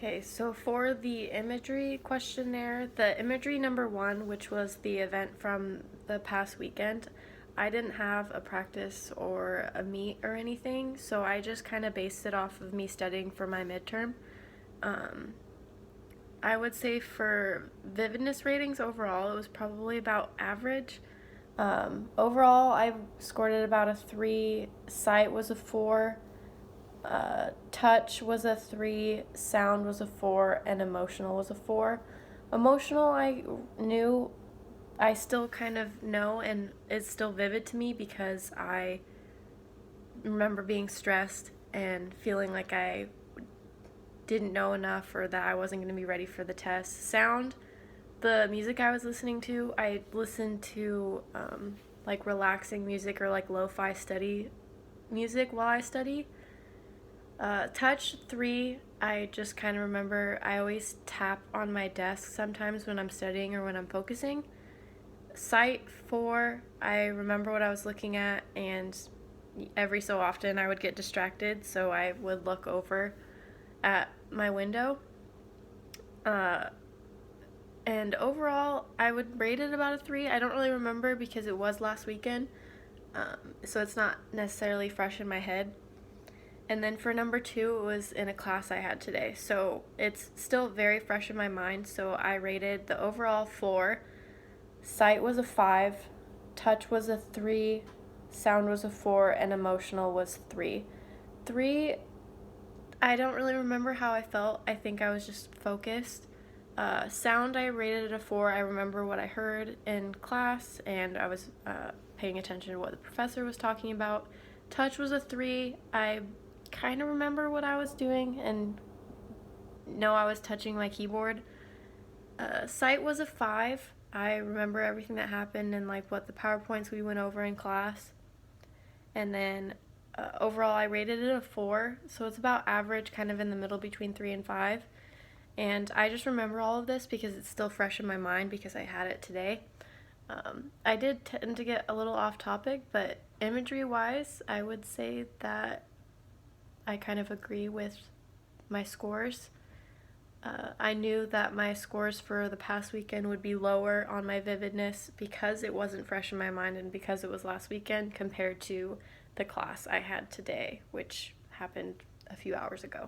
Okay, so for the imagery questionnaire, the imagery number 1, which was the event from the past weekend, I didn't have a practice or a meet or anything, so I just kind of based it off of me studying for my midterm. Um, I would say for vividness ratings overall, it was probably about average. Overall, I scored it about a 3, sight was a 4, touch was a 3, sound was a 4, and emotional was a 4. Emotional, I still kind of know, and it's still vivid to me because I remember being stressed and feeling like I didn't know enough or that I wasn't going to be ready for the test. Sound, the music I was listening to, I listened to like relaxing music or like lo-fi study music while I study. Touch 3, I just kind of remember I always tap on my desk sometimes when I'm studying or when I'm focusing. Sight 4, I remember what I was looking at, and every so often I would get distracted, so I would look over at my window. And overall, I would rate it about a 3. I don't really remember because it was last weekend, so it's not necessarily fresh in my head. And then for number 2, it was in a class I had today. So it's still very fresh in my mind. So I rated the overall 4. Sight was a 5. Touch was a 3. Sound was a 4. And emotional was 3. 3, I don't really remember how I felt. I think I was just focused. Sound, I rated it a 4. I remember what I heard in class, and I was paying attention to what the professor was talking about. Touch was a 3. I kind of remember what I was doing and know I was touching my keyboard. Sight was a 5. I remember everything that happened and like what the PowerPoints we went over in class. And then overall I rated it a 4, so it's about average, kind of in the middle between 3 and 5. And I just remember all of this because it's still fresh in my mind because I had it today. I did tend to get a little off topic, but imagery-wise, I would say that I kind of agree with my scores. I knew that my scores for the past weekend would be lower on my vividness because it wasn't fresh in my mind and because it was last weekend compared to the class I had today, which happened a few hours ago.